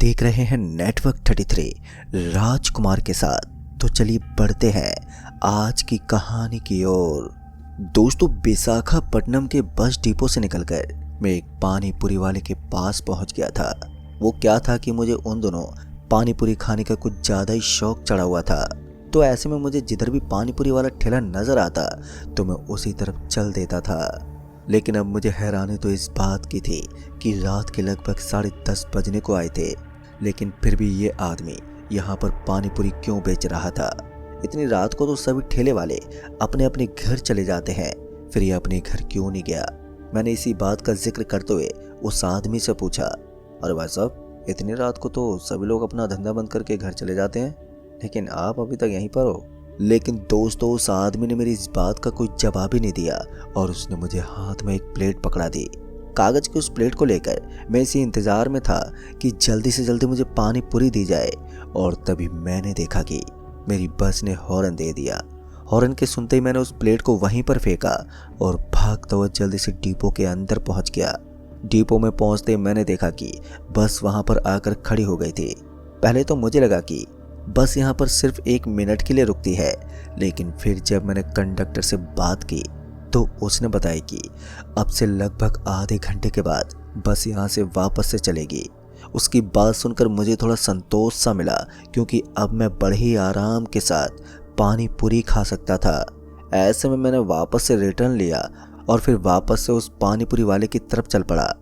देख रहे हैं नेटवर्क 33 राजकुमार के साथ। तो चलिए बढ़ते हैं आज की कहानी की ओर। दोस्तों, विशाखापट्टनम के बस डिपो से निकलकर मैं एक पानी पूरी वाले के पास पहुंच गया था। वो क्या था कि मुझे उन दोनों पानी पूरी खाने का कुछ ज़्यादा ही शौक चढ़ा हुआ था। तो ऐसे में मुझे जिधर भी पानी पूरी वाला ठेला नज़र आता तो मैं उसी तरफ चल देता था। लेकिन अब मुझे हैरानी तो इस बात की थी कि रात के लगभग 10:30 बजने को आए थे, लेकिन फिर भी ये आदमी यहाँ पर पानी पूरी क्यों बेच रहा था। इतनी रात को तो सभी ठेले वाले अपने अपने घर चले जाते हैं, फिर ये अपने घर क्यों नहीं गया। मैंने इसी बात का जिक्र करते हुए उस आदमी से पूछा, अरे भाई साहब, इतनी रात को तो सभी लोग अपना धंधा बंद करके घर चले जाते हैं, लेकिन आप अभी तक यहीं पर हो। लेकिन दोस्तों, उस आदमी ने मेरी इस बात का कोई जवाब ही नहीं दिया और उसने मुझे हाथ में एक प्लेट पकड़ा दी। कागज की उस प्लेट को लेकर मैं इसी इंतजार में था कि जल्दी से जल्दी मुझे पानी पूरी दी जाए। और तभी मैंने देखा कि मेरी बस ने हॉर्न दे दिया। हॉर्न के सुनते ही मैंने उस प्लेट को वहीं पर फेंका और भागता हुआ जल्दी से डिपो के अंदर पहुंच गया। डिपो में पहुंचते ही मैंने देखा कि बस वहां पर आकर खड़ी हो गई थी। पहले तो मुझे लगा कि बस यहाँ पर सिर्फ 1 मिनट के लिए रुकती है, लेकिन फिर जब मैंने कंडक्टर से बात की तो उसने बताया कि अब से लगभग आधे घंटे के बाद बस यहाँ से वापस से चलेगी। उसकी बात सुनकर मुझे थोड़ा संतोष सा मिला, क्योंकि अब मैं बड़े ही आराम के साथ पानी पूरी खा सकता था। ऐसे में मैंने वापस से रिटर्न लिया और फिर वापस से उस पानी पूरी वाले की तरफ चल पड़ा।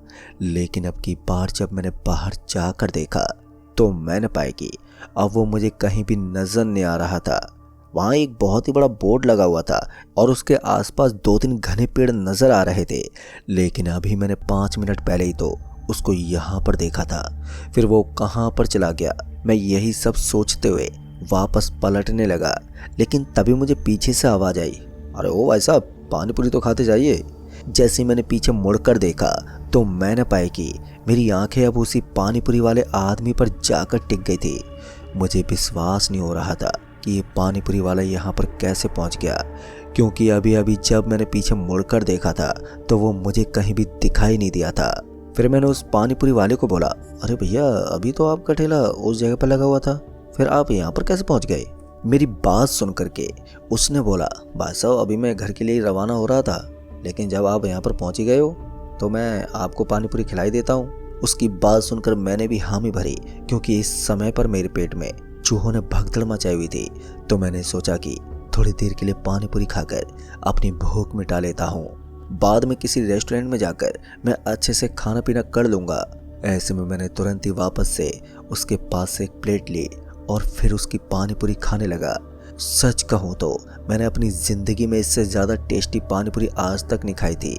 लेकिन अब की बार जब मैंने बाहर जाकर देखा तो मैंने पाया कि अब वो मुझे कहीं भी नजर नहीं आ रहा था। वहाँ एक बहुत ही बड़ा बोर्ड लगा हुआ था और उसके आसपास 2-3 घने पेड़ नजर आ रहे थे, लेकिन अभी मैंने 5 मिनट पहले ही तो उसको यहाँ पर देखा था। फिर वो कहाँ पर चला गया, मैं यही सब सोचते हुए वापस पलटने लगा। लेकिन तभी मुझे पीछे से आवाज़ आई, अरे ओ भाई साहब, पानी पूरी तो खाते जाइए। जैसे मैंने पीछे मुड़कर देखा तो मैंने पाया कि मेरी आंखें अब उसी पानी पूरी वाले आदमी पर जाकर टिक गई थी। मुझे विश्वास नहीं हो रहा था कि ये पानी पूरी वाला यहाँ पर कैसे पहुँच गया, क्योंकि अभी अभी जब मैंने पीछे मुड़कर देखा था तो वो मुझे कहीं भी दिखाई नहीं दिया था। फिर मैंने उस पानी पूरी वाले को बोला, अरे भैया, अभी तो आपका ठेला उस जगह पर लगा हुआ था, फिर आप यहाँ पर कैसे पहुँच गए। मेरी बात सुन करके उसने बोला, भाई साहब, अभी मैं घर के लिए रवाना हो रहा था, लेकिन जब आप यहाँ पर पहुँच ही गए हो तो मैं आपको पानी पूरी खिलाई देता हूँ। उसकी बात सुनकर मैंने भी हामी भरी, क्योंकि इस समय पर मेरे पेट में चूहों ने भगदड़ मचाई हुई थी। तो मैंने सोचा कि थोड़ी देर के लिए पानी पूरी खाकर अपनी भूख मिटा लेता हूँ, बाद में किसी रेस्टोरेंट में जाकर मैं अच्छे से खाना पीना कर लूँगा। ऐसे में मैंने तुरंत ही वापस से उसके पास से एक प्लेट ली और फिर उसकी पानी पूरी खाने लगा। सच कहूँ तो मैंने अपनी ज़िंदगी में इससे ज़्यादा टेस्टी पानी पूरी आज तक नहीं खाई थी।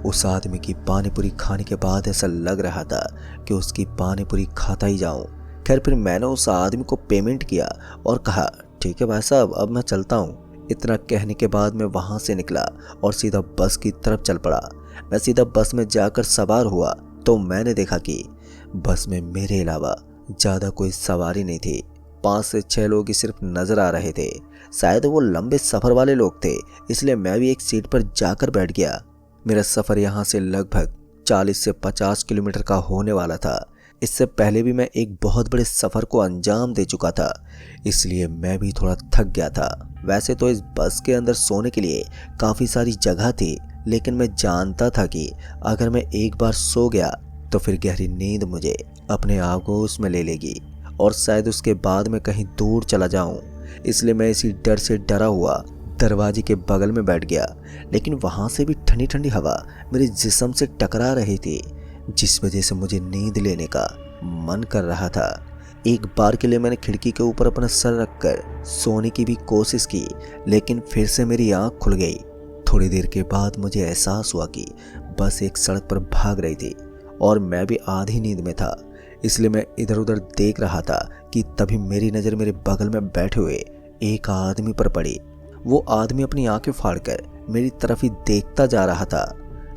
उस आदमी की पानी पूरी खाने के बाद ऐसा लग रहा था कि उसकी पानी पूरी खाता ही जाऊं। खैर, फिर मैंने उस आदमी को पेमेंट किया और कहा, ठीक है भाई साहब, अब मैं चलता हूं। इतना कहने के बाद मैं वहां से निकला और सीधा बस की तरफ चल पड़ा। मैं सीधा बस में जाकर सवार हुआ तो मैंने देखा कि बस में मेरे अलावा ज़्यादा कोई सवारी नहीं थी। 5 से 6 लोग ही सिर्फ नज़र आ रहे थे। शायद वो लंबे सफ़र वाले लोग थे, इसलिए मैं भी एक सीट पर जाकर बैठ गया। मेरा सफ़र यहाँ से लगभग 40 से 50 किलोमीटर का होने वाला था। इससे पहले भी मैं एक बहुत बड़े सफ़र को अंजाम दे चुका था, इसलिए मैं भी थोड़ा थक गया था। वैसे तो इस बस के अंदर सोने के लिए काफ़ी सारी जगह थी, लेकिन मैं जानता था कि अगर मैं एक बार सो गया तो फिर गहरी नींद मुझे अपने आप को उसमें ले लेगी और शायद उसके बाद मैं कहीं दूर चला जाऊं। इसलिए मैं इसी डर से डरा हुआ दरवाजे के बगल में बैठ गया। लेकिन वहाँ से भी ठंडी ठंडी हवा मेरे जिस्म से टकरा रही थी, जिस वजह से मुझे नींद लेने का मन कर रहा था। एक बार के लिए मैंने खिड़की के ऊपर अपना सर रखकर सोने की भी कोशिश की, लेकिन फिर से मेरी आँख खुल गई। थोड़ी देर के बाद मुझे एहसास हुआ कि बस एक सड़क पर भाग रही थी और मैं भी आधी नींद में था, इसलिए मैं इधर उधर देख रहा था कि तभी मेरी नज़र मेरे बगल में बैठे हुए एक आदमी पर पड़ी। वो आदमी अपनी आंखें फाड़कर मेरी तरफ ही देखता जा रहा था।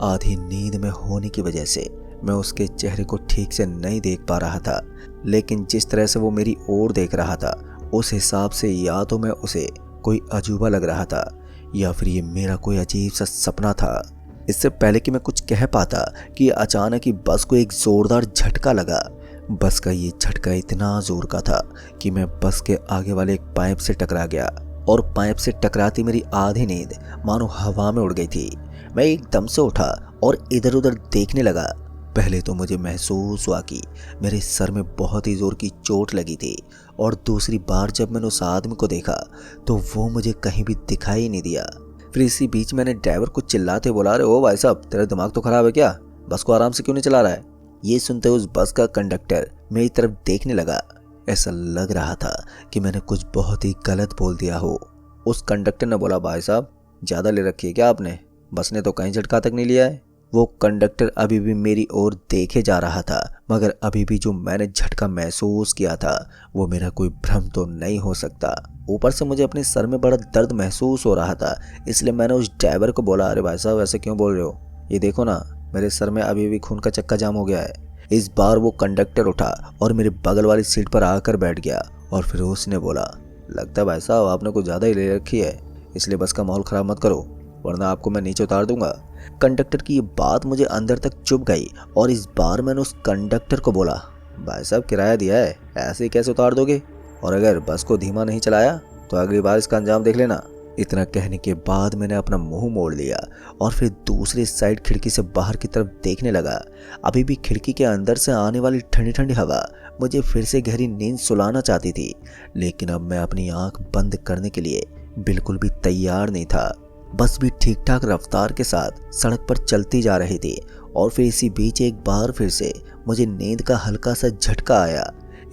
आधी नींद में होने की वजह से मैं उसके चेहरे को ठीक से नहीं देख पा रहा था, लेकिन जिस तरह से वो मेरी ओर देख रहा था उस हिसाब से या तो मैं उसे कोई अजूबा लग रहा था या फिर ये मेरा कोई अजीब सा सपना था। इससे पहले कि मैं कुछ कह पाता कि अचानक ही बस को एक जोरदार झटका लगा। बस का ये झटका इतना जोर का था कि मैं बस के आगे वाले एक पाइप से टकरा गया और पाइप से टकराती मेरी आधी नींद मानो हवा में उड़ गई थी। मैं एकदम से उठा और इधर उधर देखने लगा। पहले तो मुझे महसूस हुआ कि मेरे सर में बहुत ही जोर की चोट लगी थी और दूसरी बार जब मैंने उस आदमी को देखा तो वो मुझे कहीं भी दिखाई नहीं दिया। फिर इसी बीच मैंने ड्राइवर को चिल्लाते बोला, अरे ओ भाई साहब, तेरा दिमाग तो खराब है क्या? बस को आराम से क्यों नहीं चला रहा है? ये सुनते उस बस का कंडक्टर मेरी तरफ देखने लगा। ऐसा लग रहा था कि मैंने कुछ बहुत ही गलत बोल दिया हो। उस कंडक्टर ने बोला, भाई साहब ज़्यादा ले रखी है क्या आपने? बस ने तो कहीं झटका तक नहीं लिया है। वो कंडक्टर अभी भी मेरी ओर देखे जा रहा था, मगर अभी भी जो मैंने झटका महसूस किया था वो मेरा कोई भ्रम तो नहीं हो सकता। ऊपर से मुझे अपने सर में बड़ा दर्द महसूस हो रहा था, इसलिए मैंने उस ड्राइवर को बोला, अरे भाई साहब ऐसे क्यों बोल रहे हो? ये देखो ना, मेरे सर में अभी भी खून का चक्का जाम हो गया है। इस बार वो कंडक्टर उठा और मेरे बगल वाली सीट पर आकर बैठ गया और फिर उसने बोला, लगता है भाई साहब आपने कुछ ज़्यादा ही ले रखी है, इसलिए बस का माहौल ख़राब मत करो वरना आपको मैं नीचे उतार दूंगा। कंडक्टर की ये बात मुझे अंदर तक चुभ गई और इस बार मैंने उस कंडक्टर को बोला, भाई साहब किराया दिया है, ऐसे ही कैसे उतार दोगे? और अगर बस को धीमा नहीं चलाया तो अगली बार इसका अंजाम देख लेना। इतना कहने के बाद मैंने अपना मुंह मोड़ लिया और फिर दूसरी साइड खिड़की से बाहर की तरफ देखने लगा। अभी भी खिड़की के अंदर से आने वाली ठंडी ठंडी हवा मुझे फिर से गहरी नींद सुलाना चाहती थी, लेकिन अब मैं अपनी आंख बंद करने के लिए बिल्कुल भी तैयार नहीं था। बस भी ठीक ठाक रफ्तार के साथ सड़क पर चलती जा रही थी और फिर इसी बीच एक बार फिर से मुझे नींद का हल्का सा झटका आया।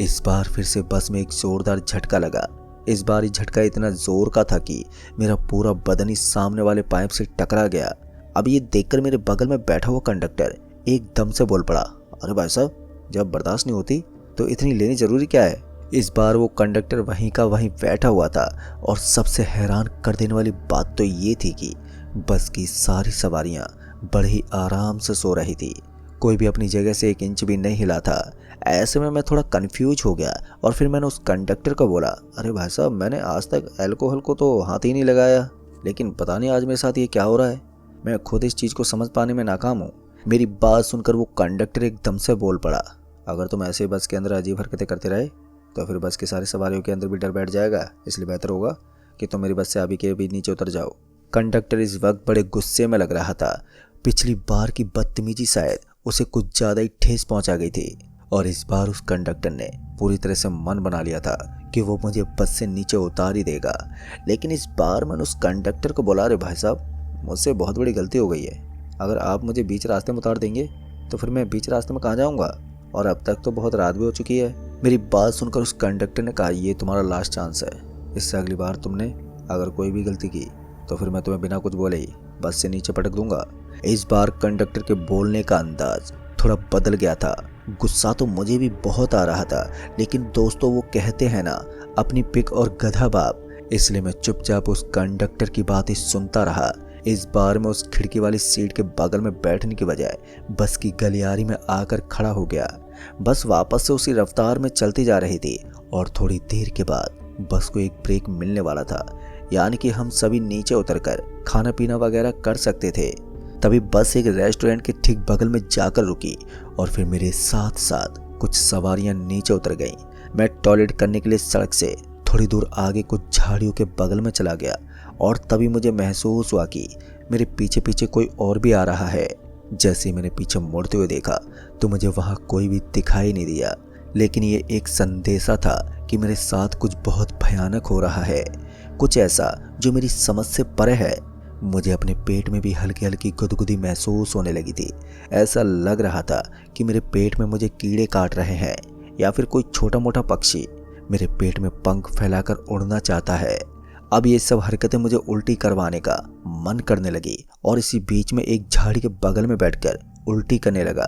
इस बार फिर से बस में एक जोरदार झटका लगा। इस बार ये झटका इतना जोर का था कि मेरा पूरा बदन ही सामने वाले पाइप से टकरा गया। अब ये देखकर मेरे बगल में बैठा हुआ कंडक्टर एकदम से बोल पड़ा, अरे भाई साहब जब बर्दाश्त नहीं होती तो इतनी लेनी जरूरी क्या है? इस बार वो कंडक्टर वहीं का वहीं बैठा हुआ था और सबसे हैरान कर देने वाली बात तो ये थी कि बस की सारी सवारियां बड़े ही आराम से सो रही थी। कोई भी अपनी जगह से एक इंच भी नहीं हिला था। ऐसे में मैं थोड़ा कंफ्यूज हो गया और फिर मैंने उस कंडक्टर को बोला, अरे भाई साहब मैंने आज तक अल्कोहल को तो हाथ ही नहीं लगाया, लेकिन पता नहीं आज मेरे साथ ये क्या हो रहा है। मैं खुद इस चीज़ को समझ पाने में नाकाम हूँ। मेरी बात सुनकर वो कंडक्टर एकदम से बोल पड़ा, अगर तुम ऐसे बस के अंदर अजीब हरकतें करते रहे तो फिर बस के सारे सवारियों के अंदर भी डर बैठ जाएगा, इसलिए बेहतर होगा कि तुम मेरी बस से अभी के अभी नीचे उतर जाओ। कंडक्टर इस वक्त बड़े गुस्से में लग रहा था। पिछली बार की बदतमीजी शायद उसे कुछ ज़्यादा ही ठेस पहुंचा गई थी और इस बार उस कंडक्टर ने पूरी तरह से मन बना लिया था कि वो मुझे बस से नीचे उतार ही देगा। लेकिन इस बार मैंने उस कंडक्टर को बोला, अरे भाई साहब मुझसे बहुत बड़ी गलती हो गई है, अगर आप मुझे बीच रास्ते में उतार देंगे तो फिर मैं बीच रास्ते में कहाँ जाऊँगा, और अब तक तो बहुत रात भी हो चुकी है। मेरी बात सुनकर उस कंडक्टर ने कहा, ये तुम्हारा लास्ट चांस है, इससे अगली बार तुमने अगर कोई भी गलती की तो फिर मैं तुम्हें बिना कुछ बोले ही बस से नीचे पटक दूंगा। इस बार कंडक्टर के बोलने का अंदाज थोड़ा बदल गया था। गुस्सा तो मुझे भी बहुत आ रहा था, लेकिन दोस्तों वो कहते हैं ना, अपनी पिक और गधा बाप, इसलिए मैं चुपचाप उस कंडक्टर की बात ही सुनता रहा। इस बार मैं उस खिड़की वाली सीट के बगल में बैठने के बजाय बस की गलियारी में आकर खड़ा हो गया। बस वापस से उसी रफ्तार में चलती जा रही थी और थोड़ी देर के बाद बस को एक ब्रेक मिलने वाला था, यानी कि हम सभी नीचे उतरकर खाना पीना वगैरह कर सकते थे। तभी बस एक रेस्टोरेंट के ठीक बगल में जाकर रुकी और फिर मेरे साथ साथ कुछ सवारियां नीचे उतर गईं। मैं टॉयलेट करने के लिए सड़क से थोड़ी दूर आगे कुछ झाड़ियों के बगल में चला गया और तभी मुझे महसूस हुआ कि मेरे पीछे पीछे कोई और भी आ रहा है। जैसे ही मैंने पीछे मुड़ते हुए देखा तो मुझे वहाँ कोई भी दिखाई नहीं दिया, लेकिन ये एक संदेशा था कि मेरे साथ कुछ बहुत भयानक हो रहा है, कुछ ऐसा जो मेरी समझ से परे है। मुझे अपने पेट में भी हल्की हल्की गुदगुदी महसूस होने लगी थी। ऐसा लग रहा था कि मेरे पेट में मुझे कीड़े काट रहे हैं या फिर कोई छोटा मोटा पक्षी मेरे पेट में पंख फैलाकर उड़ना चाहता है। अब ये सब हरकतें मुझे उल्टी करवाने का मन करने लगी और इसी बीच में एक झाड़ी के बगल में बैठकर उल्टी करने लगा।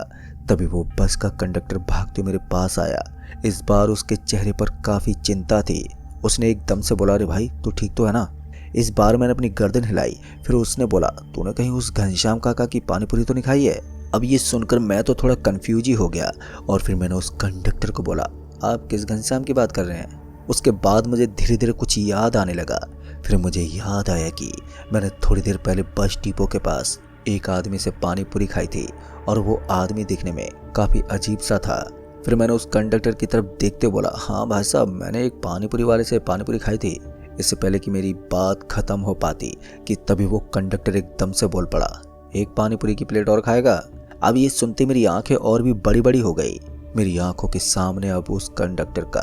तभी वो बस का कंडक्टर भागते मेरे पास आया। इस बार उसके चेहरे पर काफ़ी चिंता थी। उसने एकदम से बोला, अरे भाई तू ठीक तो है ना? इस बार मैंने अपनी गर्दन हिलाई। फिर उसने बोला, तूने कहीं उस घनश्याम काका की पानीपुरी तो नहीं खाई है? अब ये सुनकर मैं तो थोड़ा कंफ्यूज ही हो गया और फिर मैंने उस कंडक्टर को बोला, आप किस घनश्याम की बात कर रहे हैं? उसके बाद मुझे धीरे धीरे कुछ याद आने लगा। फिर मुझे याद आया कि मैंने थोड़ी देर पहले बस डिपो के पास एक आदमी से पानीपुरी खाई थी और वो आदमी दिखने में काफ़ी अजीब सा था। फिर मैंने उस कंडक्टर की तरफ देखते बोला, हाँ भाई साहब, मैंने एक पानीपुरी वाले से पानीपुरी खाई थी। इससे पहले कि मेरी बात खत्म हो पाती कि तभी वो कंडक्टर एकदम से बोल पड़ा, एक पानीपुरी की प्लेट और खाएगा? अब ये सुनते मेरी आंखें और भी बड़ी बड़ी हो गई। मेरी आंखों के सामने अब उस कंडक्टर का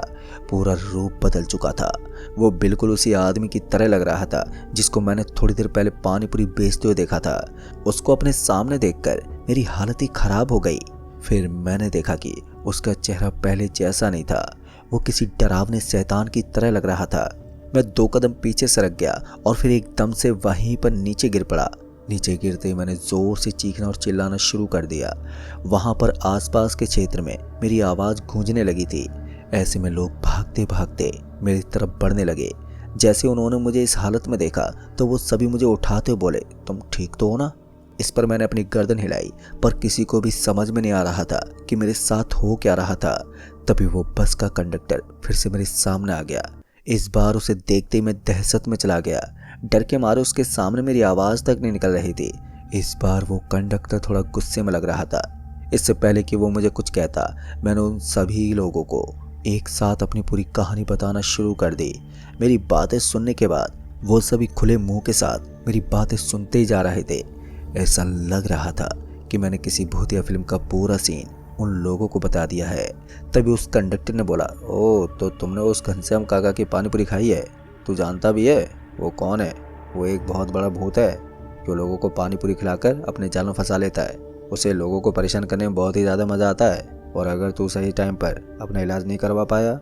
पूरा रूप बदल चुका था। वो बिल्कुल उसी आदमी की तरह लग रहा था जिसको मैंने थोड़ी देर पहले पानीपुरी बेचते हुए देखा था। उसको अपने सामने देखकर मेरी हालत ही खराब हो गई। फिर मैंने देखा कि उसका चेहरा पहले जैसा नहीं था, वो किसी डरावने शैतान की तरह लग रहा था। मैं 2 कदम पीछे सरक गया और फिर एकदम से वहीं पर नीचे गिर पड़ा। नीचे गिरते ही मैंने जोर से चीखना और चिल्लाना शुरू कर दिया। वहां पर आसपास के क्षेत्र में मेरी आवाज गूंजने लगी थी। ऐसे में लोग भागते भागते मेरी तरफ बढ़ने लगे। जैसे उन्होंने मुझे इस हालत में देखा तो वो सभी मुझे उठाते हुए बोले, तुम ठीक तो हो ना? इस पर मैंने अपनी गर्दन हिलाई, पर किसी को भी समझ में नहीं आ रहा था कि मेरे साथ हो क्या रहा था। तभी वो बस का कंडक्टर फिर से मेरे सामने आ गया। इस बार उसे देखते ही मैं दहशत में चला गया। डर के मारे उसके सामने मेरी आवाज तक नहीं निकल रही थी। इस बार वो कंडक्टर थोड़ा गुस्से में लग रहा था। इससे पहले कि वो मुझे कुछ कहता, मैंने उन सभी लोगों को एक साथ अपनी पूरी कहानी बताना शुरू कर दी। मेरी बातें सुनने के बाद वो सभी खुले मुंह के साथ मेरी बातें सुनते ही जा रहे थे। ऐसा लग रहा था कि मैंने किसी भूतिया फिल्म का पूरा सीन उन लोगों को बता दिया है। तभी उस कंडक्टर ने बोला, ओ तो तुमने उस घनश्याम काका की पानीपुरी खाई है? तू जानता भी है वो कौन है? वो एक बहुत बड़ा भूत है जो लोगों को पानीपुरी खिलाकर अपने जाल में फंसा लेता है। उसे लोगों को परेशान करने में बहुत ही ज़्यादा मज़ा आता है, और अगर तू सही टाइम पर अपना इलाज नहीं करवा पाया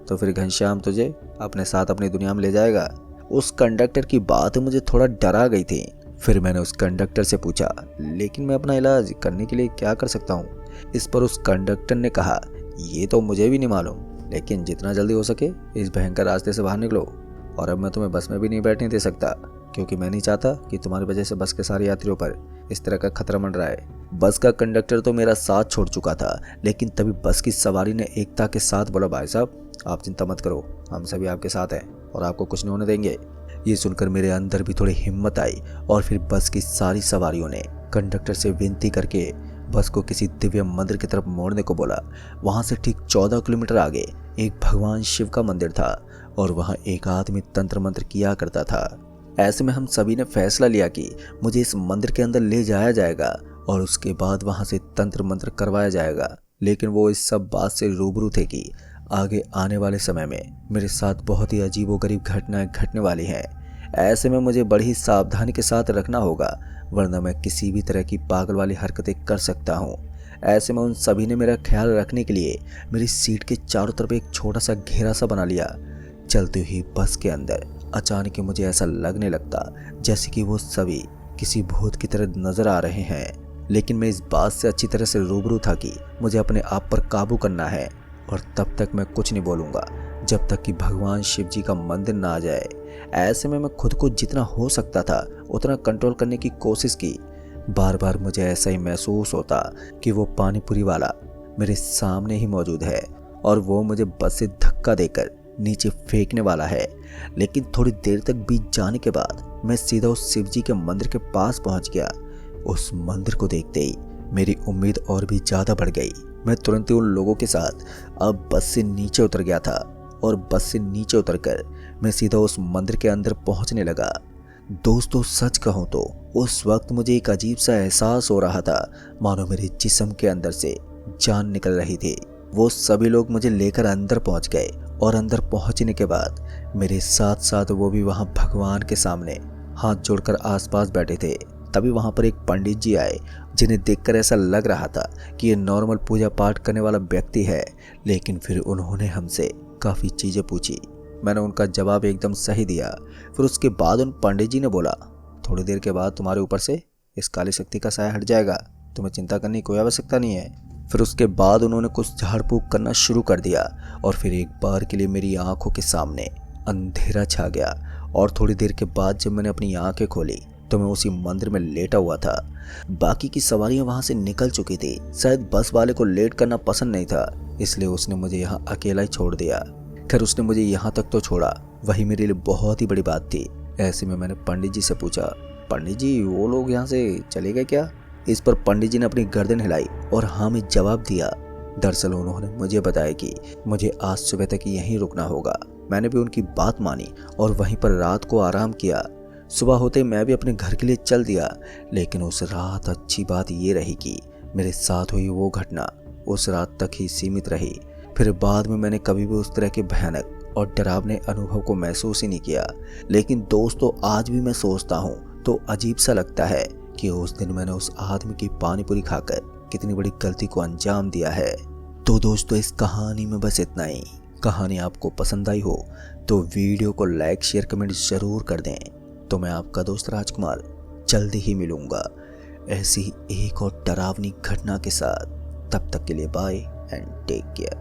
तो फिर घनश्याम तुझे अपने साथ अपनी दुनिया में ले जाएगा। उस कंडक्टर की बात मुझे थोड़ा डरा गई थी। फिर मैंने उस कंडक्टर से पूछा, लेकिन मैं अपना इलाज करने के लिए क्या कर सकता हूँ? इस पर उस कंडक्टर ने कहा, ये तो मुझे भी नहीं मालूम, लेकिन जितना जल्दी हो सके इस भयंकर रास्ते से बाहर निकलो। और अब मैं तुम्हें बस में भी नहीं बैठने दे सकता, क्योंकि मैं नहीं चाहता कि तुम्हारी वजह से बस के सारे यात्रियों पर इस तरह का खतरा मंडराए। बस का कंडक्टर तो मेरा साथ छोड़ चुका था, लेकिन तभी बस की सवारी ने एकता के साथ बोला, भाई साहब आप चिंता मत करो, हम सभी आपके साथ हैं और आपको कुछ नहीं होने देंगे। ये सुनकर मेरे अंदर भी थोड़ी हिम्मत आई और फिर बस की सारी सवारियों ने कंडक्टर से विनती करके बस को किसी दिव्य मंदिर की तरफ मोड़ने को बोला। वहां से ठीक 14 किलोमीटर आगे एक भगवान शिव का मंदिर था और वहां एक आदमी तंत्र मंत्र किया करता था। ऐसे में हम सभी ने फैसला लिया कि मुझे इस मंदिर के अंदर ले जाया जाएगा और उसके बाद वहां से तंत्र मंत्र करवाया जाएगा। लेकिन वो इस सब बात से रूबरू थे कि आगे आने वाले समय में मेरे साथ बहुत ही अजीबोगरीब घटनाएं घटने वाली हैं। ऐसे में मुझे बड़ी सावधानी के साथ रखना होगा, वरना मैं किसी भी तरह की पागल वाली हरकतें कर सकता हूँ। ऐसे में उन सभी ने मेरा ख्याल रखने के लिए मेरी सीट के चारों तरफ एक छोटा सा घेरा सा बना लिया। चलते हुई बस के अंदर अचानक ही मुझे ऐसा लगने लगता जैसे कि वो सभी किसी भूत की तरह नजर आ रहे हैं। लेकिन मैं इस बात से अच्छी तरह से रूबरू था कि मुझे अपने आप पर काबू करना है और तब तक मैं कुछ नहीं बोलूँगा जब तक कि भगवान शिव जी का मंदिर ना आ जाए। ऐसे में मैं खुद को जितना हो सकता था उतना कंट्रोल करने की कोशिश की। बार बार मुझे ऐसा ही महसूस होता कि वो पानीपुरी वाला मेरे सामने ही मौजूद है और वो मुझे बस से धक्का देकर नीचे फेंकने वाला है। लेकिन थोड़ी देर तक बीत जाने के बाद मैं सीधा उस शिव जी के मंदिर के पास पहुंच गया। उस मंदिर को देखते ही मेरी उम्मीद और भी ज़्यादा बढ़ गई। मैं तुरंत ही उन लोगों के साथ अब बस से नीचे उतर गया था और बस से नीचे उतरकर मैं सीधा उस मंदिर के अंदर पहुंचने लगा। दोस्तों सच कहूँ तो उस वक्त मुझे एक अजीब सा एहसास हो रहा था, मानो मेरे जिस्म के अंदर से जान निकल रही थी। वो सभी लोग मुझे लेकर अंदर पहुंच गए और अंदर पहुंचने के बाद मेरे साथ साथ वो भी वहां भगवान के सामने हाथ जोड़कर आसपास बैठे थे। तभी वहां पर एक पंडित जी आए जिन्हें देखकर ऐसा लग रहा था कि ये नॉर्मल पूजा पाठ करने वाला व्यक्ति है। लेकिन फिर उन्होंने हमसे काफ़ी चीज़ें पूछी। मैंने उनका जवाब एकदम सही दिया। फिर उसके बाद उन पंडित जी ने बोला, थोड़ी देर के बाद तुम्हारे ऊपर से इस काली शक्ति का साया हट जाएगा, तुम्हें चिंता करने की कोई आवश्यकता नहीं है। फिर उसके बाद उन्होंने कुछ झाड़ फूक करना शुरू कर दिया और फिर एक बार के लिए मेरी आंखों के सामने अंधेरा छा गया। और थोड़ी देर के बाद जब मैंने अपनी आंखें खोली तो मैं उसी मंदिर में लेटा हुआ था। बाकी की सवारियां वहां से निकल चुकी थी। शायद बस वाले को लेट करना पसंद नहीं था, इसलिए उसने मुझे यहाँ अकेला ही छोड़ दिया। खैर उसने मुझे यहाँ तक तो छोड़ा, वही मेरे लिए बहुत ही बड़ी बात थी। ऐसे में मैंने पंडित जी से पूछा, पंडित जी वो लोग यहाँ से चले गए क्या? इस पर पंडित जी ने अपनी गर्दन हिलाई और हाँ में जवाब दिया, दरअसल उन्होंने मुझे बताया कि मुझे आज सुबह तक यहीं रुकना होगा। मैंने भी उनकी बात मानी और वहीं पर रात को आराम किया। सुबह होते मैं भी अपने घर के लिए चल दिया, लेकिन उस रात अच्छी बात ये रही कि मेरे साथ हुई वो घटना उस रात तक ही सीमित रही। फिर बाद में मैंने कभी भी उस तरह के भयानक और डरावने अनुभव को महसूस ही नहीं किया। लेकिन दोस्तों, आज भी मैं सोचता हूँ तो अजीब सा लगता है कि उस दिन मैंने उस आदमी की पानी पूरी खाकर कितनी बड़ी गलती को अंजाम दिया है। तो दोस्तों, इस कहानी में बस इतना ही। कहानी आपको पसंद आई हो तो वीडियो को लाइक शेयर कमेंट जरूर कर दें। तो मैं आपका दोस्त राजकुमार जल्दी ही मिलूंगा ऐसी एक और डरावनी घटना के साथ। तब तक के लिए बाय एंड टेक केयर।